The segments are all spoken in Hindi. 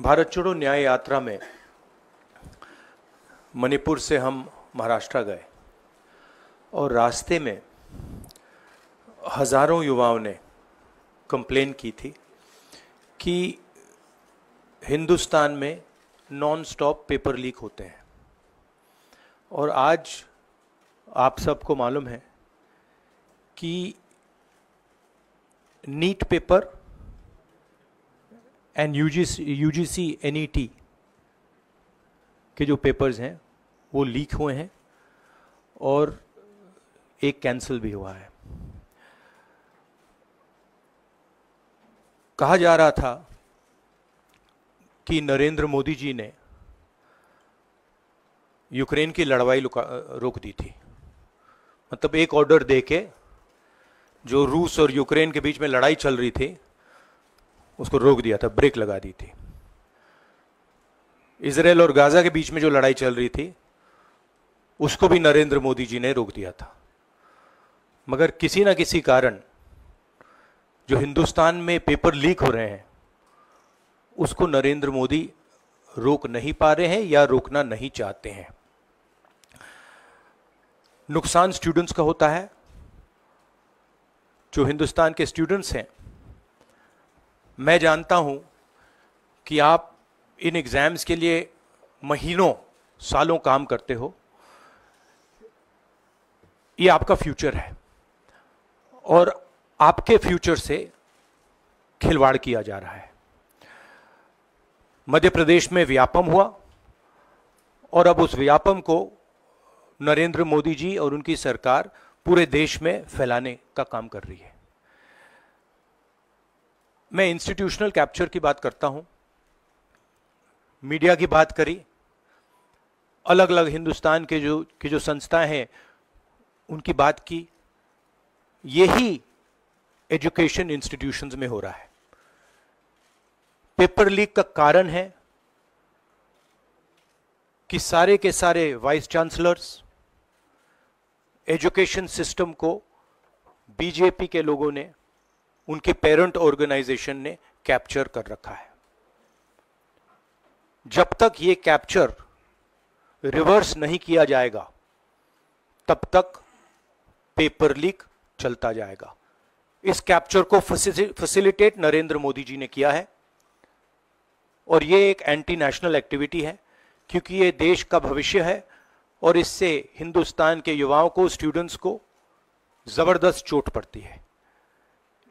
भारत छोड़ो न्याय यात्रा में मणिपुर से हम महाराष्ट्र गए और रास्ते में हज़ारों युवाओं ने कंप्लेन की थी कि हिंदुस्तान में नॉन स्टॉप पेपर लीक होते हैं। और आज आप सबको मालूम है कि NEET paper and UGC NET के जो पेपर्स हैं वो लीक हुए हैं और एक कैंसिल भी हुआ है। कहा जा रहा था कि नरेंद्र मोदी जी ने यूक्रेन की लड़ाई रोक दी थी। मतलब एक ऑर्डर देके जो रूस और यूक्रेन के बीच में लड़ाई चल रही थी उसको रोक दिया था, ब्रेक लगा दी थी। इजराइल और गाजा के बीच में जो लड़ाई चल रही थी उसको भी नरेंद्र मोदी जी ने रोक दिया था। मगर किसी ना किसी कारण जो हिंदुस्तान में पेपर लीक हो रहे हैं उसको नरेंद्र मोदी रोक नहीं पा रहे हैं या रोकना नहीं चाहते हैं। नुकसान स्टूडेंट्स का होता है। जो हिंदुस्तान के स्टूडेंट्स हैं, मैं जानता हूं कि आप इन एग्जाम्स के लिए महीनों सालों काम करते हो। ये आपका फ्यूचर है और आपके फ्यूचर से खिलवाड़ किया जा रहा है। मध्य प्रदेश में व्यापम हुआ और अब उस व्यापम को नरेंद्र मोदी जी और उनकी सरकार पूरे देश में फैलाने का काम कर रही है। मैं इंस्टीट्यूशनल कैप्चर की बात करता हूं, मीडिया की बात करी, अलग अलग हिंदुस्तान के जो संस्थाएं हैं उनकी बात की। यही एजुकेशन इंस्टीट्यूशंस में हो रहा है। पेपर लीक का कारण है कि सारे के सारे वाइस चांसलर्स, एजुकेशन सिस्टम को बीजेपी के लोगों ने, उनके पेरेंट ऑर्गेनाइजेशन ने कैप्चर कर रखा है। जब तक ये कैप्चर रिवर्स नहीं किया जाएगा तब तक पेपर लीक चलता जाएगा। इस कैप्चर को फैसिलिटेट नरेंद्र मोदी जी ने किया है और ये एक एंटी नेशनल एक्टिविटी है क्योंकि ये देश का भविष्य है और इससे हिंदुस्तान के युवाओं को, स्टूडेंट्स को जबरदस्त चोट पड़ती है।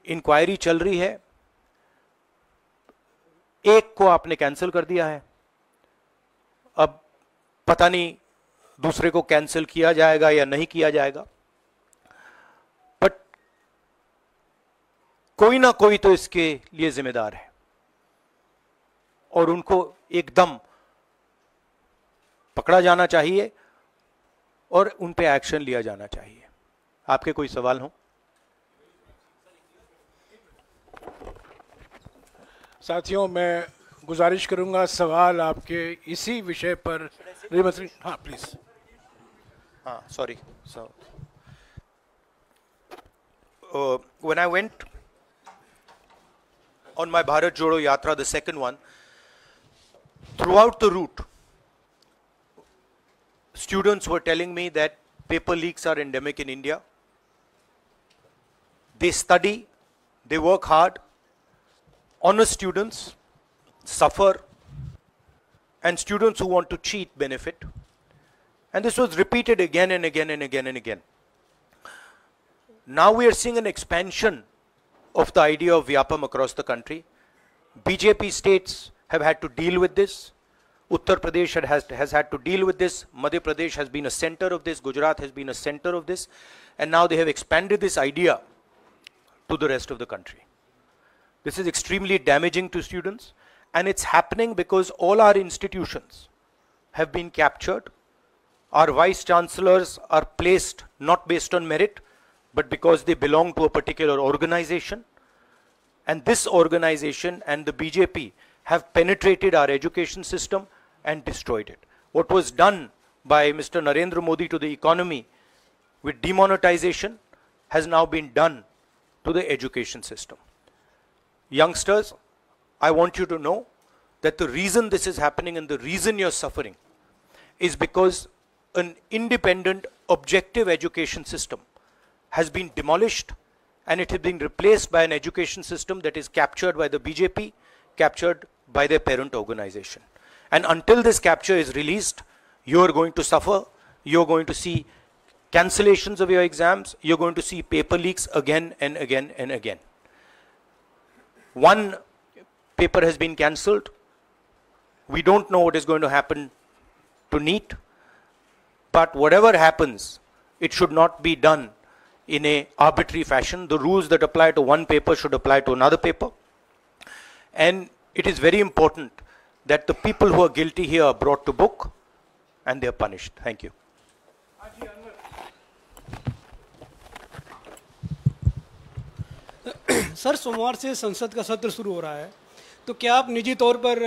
इंक्वायरी चल रही है, एक को आपने कैंसिल कर दिया है, अब पता नहीं दूसरे को कैंसिल किया जाएगा या नहीं किया जाएगा, बट कोई ना कोई तो इसके लिए जिम्मेदार है और उनको एकदम पकड़ा जाना चाहिए और उन पे एक्शन लिया जाना चाहिए। आपके कोई सवाल हो? साथियों, मैं गुजारिश करूंगा सवाल आपके इसी विषय पर। हाँ प्लीज। हाँ, sorry. When I went on my Bharat Jodo Yatra, the second one, throughout the route, students were telling me that paper leaks are endemic in India. They study, they work hard, honest students suffer, and students who want to cheat benefit. And this was repeated again and again and again and again. Now we are seeing an expansion of the idea of Vyapam across the country. BJP states have had to deal with this. Uttar Pradesh has had to deal with this. Madhya Pradesh has been a center of this. Gujarat has been a center of this. And now they have expanded this idea to the rest of the country. This is extremely damaging to students, and it's happening because all our institutions have been captured. Our vice chancellors are placed not based on merit, but because they belong to a particular organization. And this organization and the BJP have penetrated our education system and destroyed it. What was done by Mr. Narendra Modi to the economy with demonetization has now been done to the education system. Youngsters, I want you to know that the reason this is happening and the reason you're suffering is because an independent, objective education system has been demolished, and it has been replaced by an education system that is captured by the BJP, captured by their parent organization. And until this capture is released, you are going to suffer. You're going to see cancellations of your exams. You're going to see paper leaks again and again and again. One paper has been cancelled. We don't know what is going to happen to NEET. But whatever happens, it should not be done in a arbitrary fashion. The rules that apply to one paper should apply to another paper. And it is very important that the people who are guilty here are brought to book and they are punished. Thank you. Sir, सोमवार से संसद का सत्र शुरू हो रहा है, तो क्या आप निजी तौर पर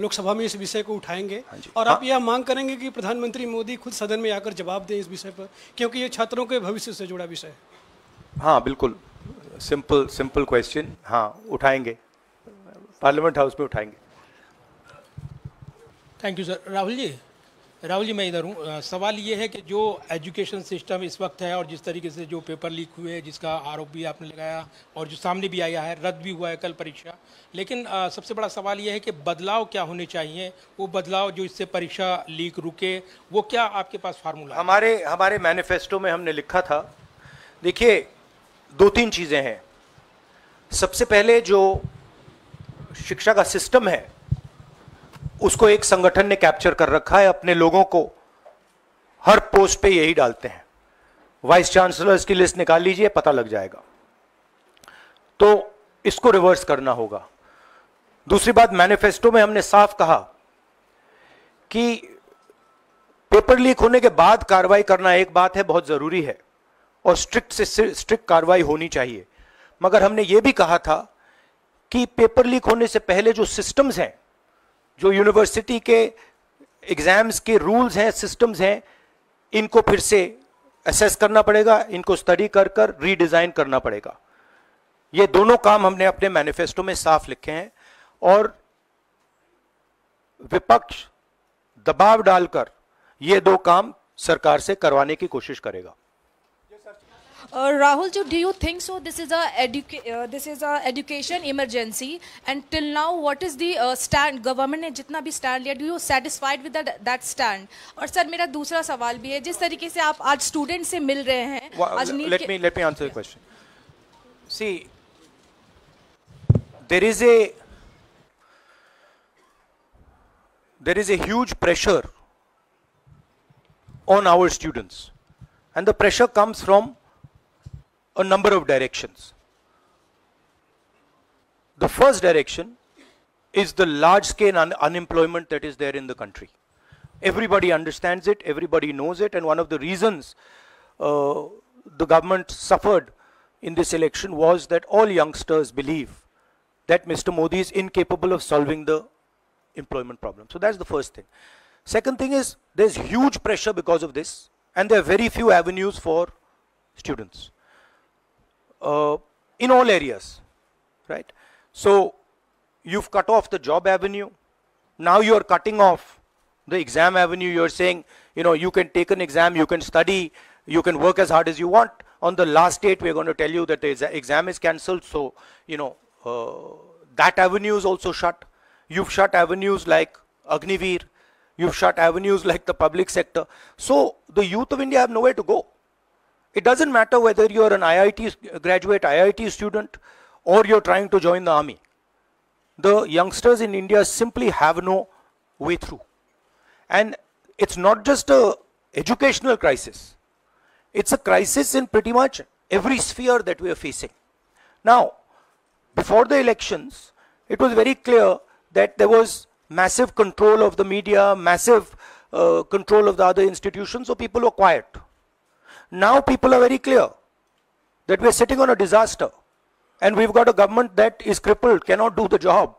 लोकसभा में इस विषय को उठाएंगे और आप यह मांग करेंगे कि प्रधानमंत्री मोदी खुद सदन में आकर जवाब दें इस विषय पर, क्योंकि ये छात्रों के भविष्य से जुड़ा विषय है? हाँ, बिल्कुल, सिंपल क्वेश्चन. हाँ, उठाएंगे, पार्लियामेंट हाउस में उठाएंगे. Thank you sir. Rahul ji मैं इधर हूँ. सवाल ये है कि जो एजुकेशन सिस्टम इस वक्त है और जिस तरीके से जो पेपर लीक हुए, जिसका आरोप भी आपने लगाया और जो सामने भी आया है, रद्द भी हुआ है कल परीक्षा, लेकिन सबसे बड़ा सवाल ये है कि बदलाव क्या होने चाहिए, वो बदलाव जो इससे परीक्षा लीक रुके, वो क्या आपके पास फार्मूला? हमारे मैनिफेस्टो में हमने लिखा था, देखिए 2-3 चीज़ें हैं. सबसे पहले जो शिक्षा का सिस्टम है उसको एक संगठन ने कैप्चर कर रखा है. अपने लोगों को हर पोस्ट पे यही डालते हैं. वाइस चांसलर्स की लिस्ट निकाल लीजिए, पता लग जाएगा. तो इसको रिवर्स करना होगा. दूसरी बात, मैनिफेस्टो में हमने साफ कहा कि पेपर लीक होने के बाद कार्रवाई करना एक बात है, बहुत जरूरी है और स्ट्रिक्ट से स्ट्रिक्ट कार्रवाई होनी चाहिए, मगर हमने यह भी कहा था कि पेपर लीक होने से पहले जो सिस्टम्स हैं, जो यूनिवर्सिटी के एग्जाम्स के रूल्स हैं, सिस्टम्स हैं, इनको फिर से असेस करना पड़ेगा, इनको स्टडी कर रीडिजाइन करना पड़ेगा. ये दोनों काम हमने अपने मैनिफेस्टो में साफ लिखे हैं और विपक्ष दबाव डालकर ये दो काम सरकार से करवाने की कोशिश करेगा. Rahul, do you think so? This is a education emergency, and till now, what is the stand? Government ने जितना भी stand लिया, do you satisfied with that stand? और सर मेरा दूसरा सवाल भी है, जिस तरीके से आप आज स्टूडेंट से मिल रहे हैं, आज let me answer the question. See, there is a huge pressure on our students, and the pressure comes from a number of directions. The first direction is the large scale unemployment that is there in the country. Everybody understands it, everybody knows it, and one of the reasons the government suffered in this election was that all youngsters believe that Mr. Modi is incapable of solving the employment problem. So that's the first thing. Second thing is there's huge pressure because of this, and there are very few avenues for students. In all areas, right? So you've cut off the job avenue. Now you're cutting off the exam avenue. You're saying, you can take an exam, you can study, you can work as hard as you want. On the last date, we're going to tell you that the exam is cancelled. So, that avenue is also shut. You've shut avenues like Agniveer. You've shut avenues like the public sector. So the youth of India have nowhere to go. It doesn't matter whether you're an IIT graduate, IIT student, or you're trying to join the army. The youngsters in India simply have no way through. And it's not just an educational crisis. It's a crisis in pretty much every sphere that we are facing. Now, before the elections, it was very clear that there was massive control of the media, massive control of the other institutions, so people were quiet. Now people are very clear that we are sitting on a disaster and we've got a government that is crippled, cannot do the job.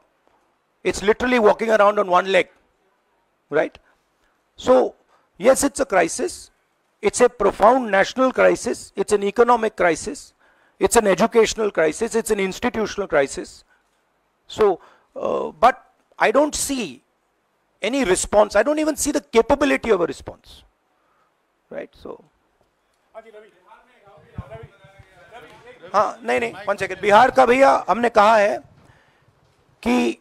It's literally walking around on one leg, right? So, yes, it's a crisis. It's a profound national crisis. It's an economic crisis. It's an educational crisis. It's an institutional crisis. So, but I don't see any response. I don't even see the capability of a response. Right? So. हाँ नहीं 1 सेकेंड. बिहार का भैया हमने कहा है कि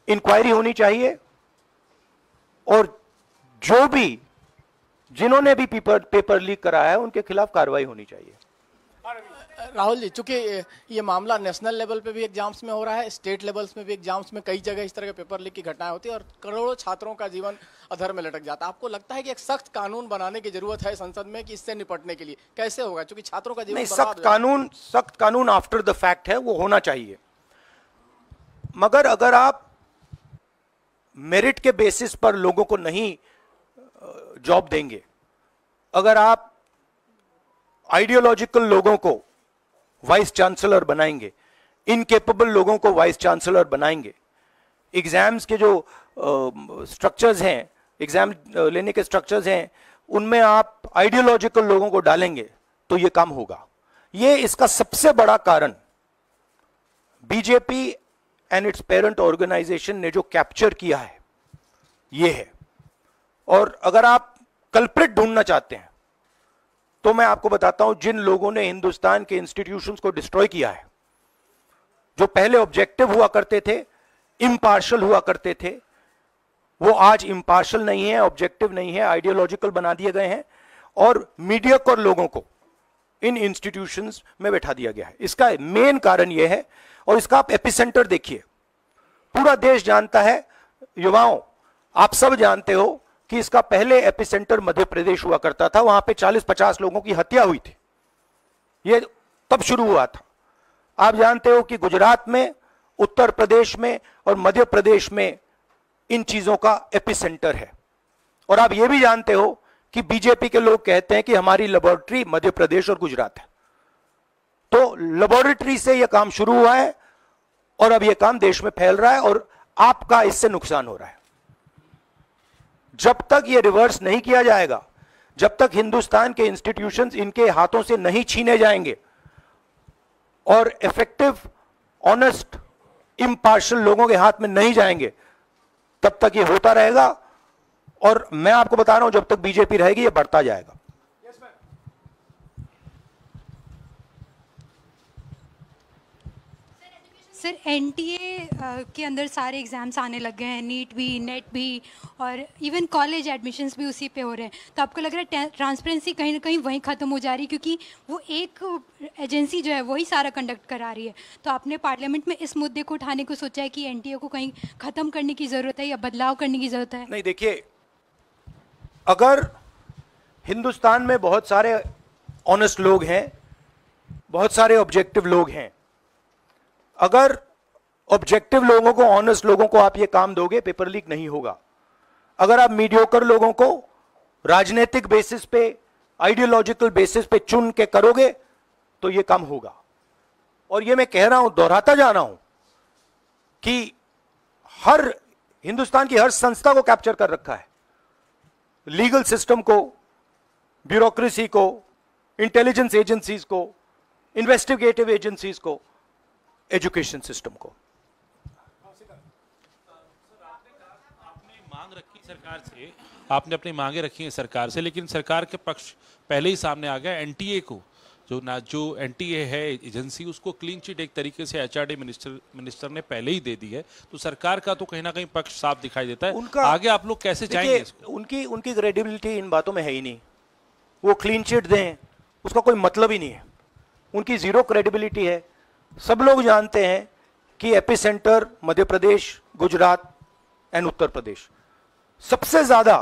इंक्वायरी होनी चाहिए और जो भी जिन्होंने भी पेपर लीक कराया है उनके खिलाफ कार्रवाई होनी चाहिए. राहुल जी, चूंकि ये मामला नेशनल लेवल पे भी एग्जाम्स में हो रहा है, स्टेट लेवल्स में भी एग्जाम्स में कई जगह इस तरह के पेपर लीक की घटनाएं होती है और करोड़ों छात्रों का जीवन अधर में लटक जाता है. आपको लगता है कि एक सख्त कानून बनाने की जरूरत है संसद में कि इससे निपटने के लिए? कैसे होगा, क्योंकि छात्रों का जीवन नहीं, सख्त कानून आफ्टर द फैक्ट है, वो होना चाहिए. मगर अगर आप मेरिट के बेसिस पर लोगों को नहीं जॉब देंगे, अगर आप आइडियोलॉजिकल लोगों को वाइस चांसलर बनाएंगे, इनकेपेबल लोगों को वाइस चांसलर बनाएंगे, एग्जाम्स के जो स्ट्रक्चर्स हैं, एग्जाम लेने के स्ट्रक्चर्स हैं, उनमें आप आइडियोलॉजिकल लोगों को डालेंगे तो यह काम होगा. ये इसका सबसे बड़ा कारण BJP and its parent organisation ने जो कैप्चर किया है ये है. और अगर आप कल्प्रिट ढूंढना चाहते हैं तो मैं आपको बताता हूं, जिन लोगों ने हिंदुस्तान के इंस्टीट्यूशंस को डिस्ट्रॉय किया है, जो पहले ऑब्जेक्टिव हुआ करते थे, इम्पार्शियल हुआ करते थे, वो आज इम्पार्शियल नहीं है, ऑब्जेक्टिव नहीं है, आइडियोलॉजिकल बना दिए गए हैं और मीडियोकर लोगों को इन इंस्टीट्यूशंस में बैठा दिया गया है. इसका मेन कारण यह है. और इसका आप एपिसेंटर देखिए, पूरा देश जानता है, युवाओं आप सब जानते हो कि इसका पहले एपिसेंटर मध्य प्रदेश हुआ करता था. वहां पे 40-50 लोगों की हत्या हुई थी, ये तब शुरू हुआ था. आप जानते हो कि गुजरात में, उत्तर प्रदेश में और मध्य प्रदेश में इन चीजों का एपिसेंटर है. और आप ये भी जानते हो कि बीजेपी के लोग कहते हैं कि हमारी लेबोरेटरी मध्य प्रदेश और गुजरात है. तो लेबोरेटरी से यह काम शुरू हुआ है और अब यह काम देश में फैल रहा है और आपका इससे नुकसान हो रहा है. जब तक यह रिवर्स नहीं किया जाएगा, जब तक हिंदुस्तान के इंस्टीट्यूशंस इनके हाथों से नहीं छीने जाएंगे और इफेक्टिव, ऑनेस्ट, इम्पार्शियल लोगों के हाथ में नहीं जाएंगे, तब तक यह होता रहेगा. और मैं आपको बता रहा हूं, जब तक बीजेपी रहेगी यह बढ़ता जाएगा. सर, एनटीए के अंदर सारे एग्ज़ाम्स आने लग गए हैं, नीट भी, नेट भी और इवन कॉलेज एडमिशन्स भी उसी पे हो रहे हैं. तो आपको लग रहा है ट्रांसपेरेंसी कहीं ना कहीं वहीं ख़त्म हो जा रही है, क्योंकि वो एक एजेंसी जो है वही सारा कंडक्ट करा रही है. तो आपने पार्लियामेंट में इस मुद्दे को उठाने को सोचा है कि एनटीए को कहीं ख़त्म करने की ज़रूरत है या बदलाव करने की ज़रूरत है? नहीं, देखिए, अगर हिंदुस्तान में बहुत सारे ऑनेस्ट लोग हैं, बहुत सारे ऑब्जेक्टिव लोग हैं, अगर ऑब्जेक्टिव लोगों को, ऑनेस्ट लोगों को आप ये काम दोगे, पेपर लीक नहीं होगा. अगर आप मीडियोकर लोगों को राजनीतिक बेसिस पे, आइडियोलॉजिकल बेसिस पे चुन के करोगे तो ये काम होगा. और ये मैं कह रहा हूं, दोहराता जा रहा हूं कि हर हिंदुस्तान की हर संस्था को कैप्चर कर रखा है. लीगल सिस्टम को, ब्यूरोक्रेसी को, इंटेलिजेंस एजेंसीज को, इन्वेस्टिगेटिव एजेंसीज को, एजुकेशन सिस्टम को. आपने अपनी मांगे रखी हैं सरकार से, लेकिन सरकार के पक्ष पहले ही सामने आ गया. एनटीए को जो एनटीए है एजेंसी, उसको क्लीन चिट एक तरीके से एचआरडी मिनिस्टर ने पहले ही दे दी है. तो सरकार का तो कहीं ना कहीं पक्ष साफ दिखाई देता है. उनका आगे आप लोग कैसे जाएंगे इसको? उनकी क्रेडिबिलिटी इन बातों में है ही नहीं. वो क्लीन चिट दें उसका कोई मतलब ही नहीं है. उनकी जीरो क्रेडिबिलिटी है. सब लोग जानते हैं कि एपिसेंटर मध्य प्रदेश, गुजरात एंड उत्तर प्रदेश. सबसे ज्यादा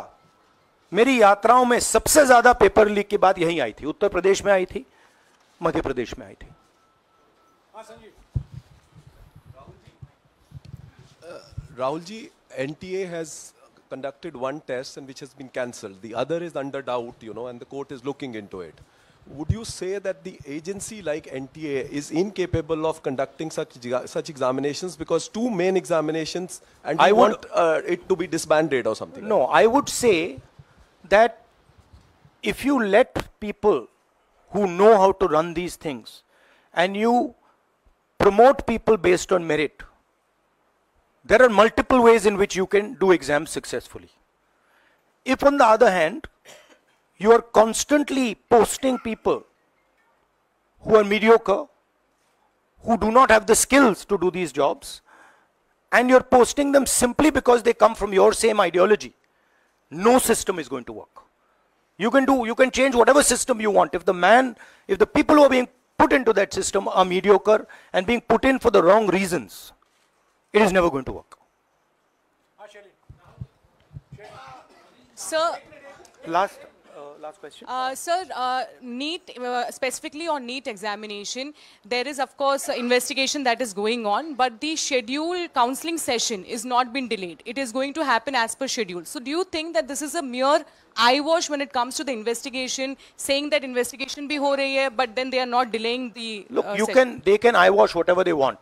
मेरी यात्राओं में सबसे ज्यादा पेपर लीक की बात यहीं आई थी. उत्तर प्रदेश में आई थी, मध्य प्रदेश में आई थी. Rahul ji, NTA has conducted one test and which has been cancelled. The other is under doubt, and the court is looking into it. Would you say that the agency like NTA is incapable of conducting such examinations, because two main examinations, and I want it to be disbanded or something? No, I would say that if you let people who know how to run these things and you promote people based on merit, there are multiple ways in which you can do exams successfully. If on the other hand, you are constantly posting people who are mediocre, who do not have the skills to do these jobs, and you're posting them simply because they come from your same ideology, no system is going to work. You can change whatever system you want. If the people who are being put into that system are mediocre and being put in for the wrong reasons, it is never going to work. Sir, Last question. Sir, NEET, specifically on NEET examination, there is of course an investigation that is going on, but the scheduled counseling session is not been delayed. It is going to happen as per schedule. So do you think that this is a mere eyewash when it comes to the investigation, saying that investigation bhi ho rahi hai, but then they are not delaying the... Look, they can eyewash whatever they want,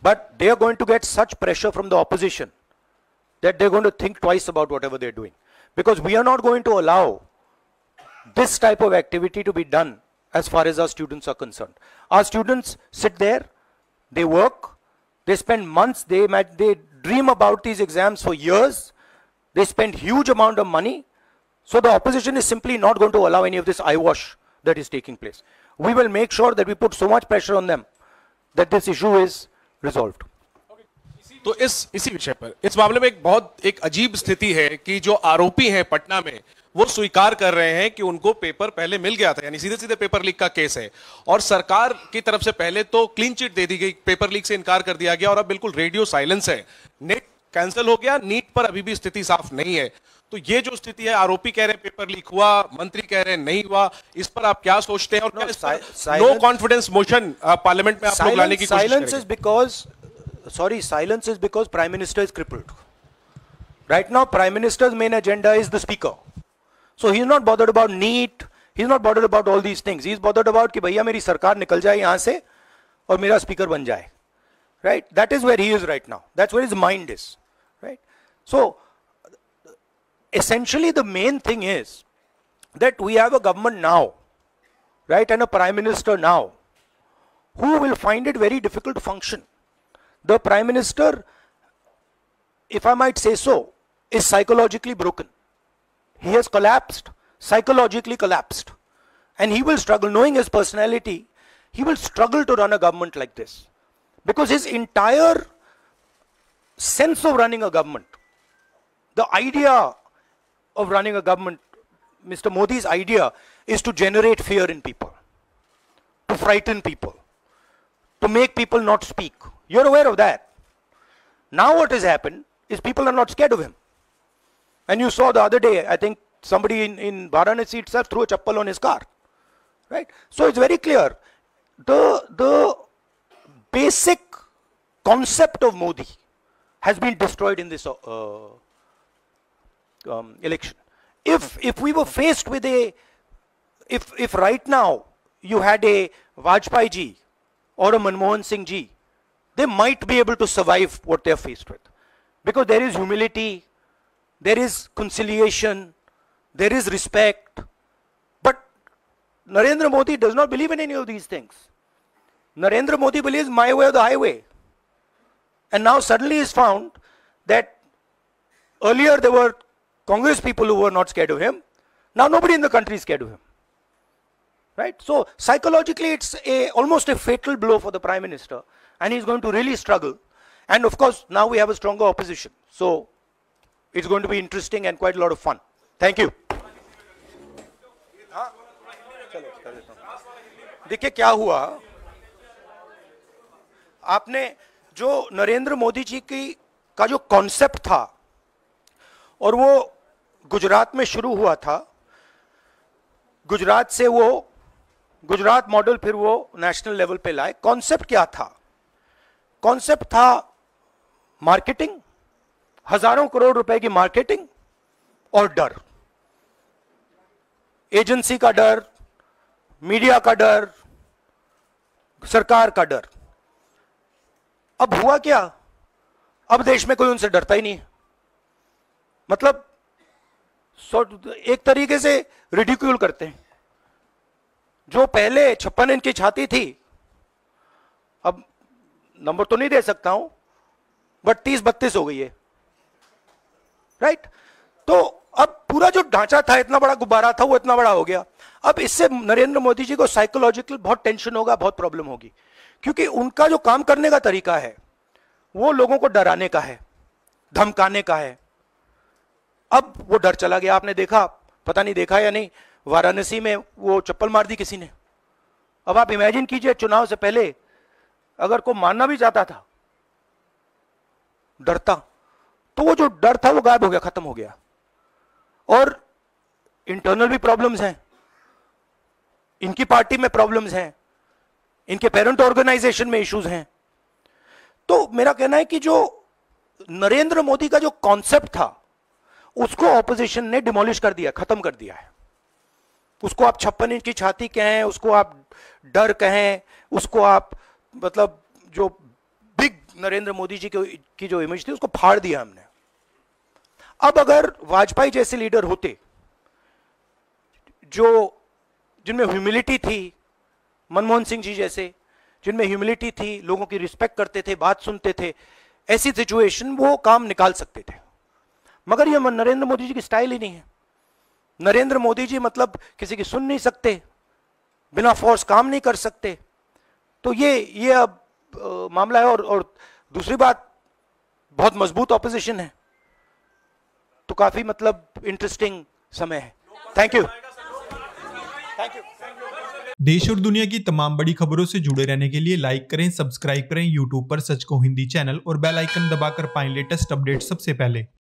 but they are going to get such pressure from the opposition that they're going to think twice about whatever they're doing. Because we are not going to allow this type of activity to be done as far as our students are concerned. Our students sit there, they work, they spend months, they dream about these exams for years, they spend huge amount of money. So the opposition is simply not going to allow any of this eyewash that is taking place. We will make sure that we put so much pressure on them that this issue is resolved. तो इसी विषय पर इस मामले में एक अजीब स्थिति है कि जो आरोपी हैं पटना में वो स्वीकार कर रहे हैं कि उनको पेपर पहले मिल गया था, यानी सीधे सीधे पेपर लीक का केस है और सरकार की तरफ से पहले तो क्लीन चिट दे दी गई, पेपर लीक से इनकार कर दिया गया और अब बिल्कुल रेडियो साइलेंस है। नेट कैंसिल हो गया, नीट पर अभी भी स्थिति साफ नहीं है। तो ये जो स्थिति है, आरोपी कह रहे हैं पेपर लीक हुआ, मंत्री कह रहे हैं नहीं हुआ, इस पर आप क्या सोचते हैं? और नो कॉन्फिडेंस मोशन पार्लियामेंट में आप लोग लाने की कोशिश करेंगे? Silence is because Prime Minister is crippled. Right now, Prime Minister's main agenda is the Speaker. So he's not bothered about NEET, he's not bothered about all these things. He's bothered about कि भैया मेरी सरकार निकल जाए यहाँ से और मेरा Speaker बन जाए. Right? That is where he is right now. That's where his mind is. Right? So, essentially the main thing is that we have a government now, right, and a Prime Minister now, who will find it very difficult to function. The Prime Minister, if I might say so, is psychologically broken. He has collapsed, psychologically collapsed. And he will struggle, knowing his personality, he will struggle to run a government like this. Because his entire sense of running a government, the idea of running a government, Mr. Modi's idea is to generate fear in people, to frighten people, to make people not speak. You're aware of that. Now what has happened is people are not scared of him. And you saw the other day, I think somebody in Varanasi itself threw a chappal on his car. Right? So it's very clear. The basic concept of Modi has been destroyed in this election. If we were faced with if right now you had a Vajpayee ji or a Manmohan Singh ji, they might be able to survive what they are faced with. Because there is humility, there is conciliation, there is respect. But Narendra Modi does not believe in any of these things. Narendra Modi believes my way or the highway. And now suddenly he's found that earlier there were Congress people who were not scared of him. Now nobody in the country is scared of him. Right? So psychologically it's almost a fatal blow for the Prime Minister. And he's going to really struggle. And of course, now we have a stronger opposition. So, it's going to be interesting and quite a lot of fun. Thank you. देखिए क्या हुआ, आपने जो नरेंद्र मोदी जी का जो कॉन्सेप्ट था और वो गुजरात में शुरू हुआ था, गुजरात से वो गुजरात मॉडल फिर वो नेशनल लेवल पे लाए। कॉन्सेप्ट क्या था? कॉन्सेप्ट था मार्केटिंग, हजारों करोड़ रुपए की मार्केटिंग और डर, एजेंसी का डर, मीडिया का डर, सरकार का डर। अब हुआ क्या? अब देश में कोई उनसे डरता ही नहीं। मतलब एक तरीके से रिडिक्यूल करते हैं। जो पहले 56 इंच की छाती थी, अब नंबर तो नहीं दे सकता हूं, बट 30-32 हो गई है, राइट? तो अब पूरा जो ढांचा था, इतना बड़ा गुब्बारा था, वो इतना बड़ा हो गया। अब इससे नरेंद्र मोदी जी को साइकोलॉजिकल बहुत टेंशन होगा, बहुत प्रॉब्लम होगी, क्योंकि उनका जो काम करने का तरीका है वो लोगों को डराने का है, धमकाने का है। अब वो डर चला गया। आपने देखा, पता नहीं देखा या नहीं, वाराणसी में वो चप्पल मार दी किसी ने। अब आप इमेजिन कीजिए, चुनाव से पहले अगर कोई मानना भी चाहता था डरता, तो वो जो डर था वो गायब हो गया, खत्म हो गया। और इंटरनल भी प्रॉब्लम्स हैं, इनकी पार्टी में प्रॉब्लम्स हैं, इनके पेरेंट ऑर्गेनाइजेशन में इश्यूज हैं। तो मेरा कहना है कि जो नरेंद्र मोदी का जो कॉन्सेप्ट था उसको ऑपोजिशन ने डिमोलिश कर दिया, खत्म कर दिया है। उसको आप 56 इंच की छाती कहें, उसको आप डर कहें, उसको आप मतलब जो बिग नरेंद्र मोदी जी की जो इमेज थी उसको फाड़ दिया हमने। अब अगर वाजपेयी जैसे लीडर होते जो जिनमें ह्यूमिलिटी थी, मनमोहन सिंह जी जैसे जिनमें ह्यूमिलिटी थी, लोगों की रिस्पेक्ट करते थे, बात सुनते थे, ऐसी सिचुएशन वो काम निकाल सकते थे। मगर ये नरेंद्र मोदी जी की स्टाइल ही नहीं है। नरेंद्र मोदी जी मतलब किसी की सुन नहीं सकते, बिना फोर्स काम नहीं कर सकते। तो ये अब मामला है। और दूसरी बात, बहुत मजबूत ऑपोजिशन है, तो काफी मतलब इंटरेस्टिंग समय है। Thank you. देश और दुनिया की तमाम बड़ी खबरों से जुड़े रहने के लिए लाइक करें, सब्सक्राइब करें यूट्यूब पर सच को हिंदी चैनल और बेल आइकन दबाकर पाएं लेटेस्ट अपडेट सबसे पहले।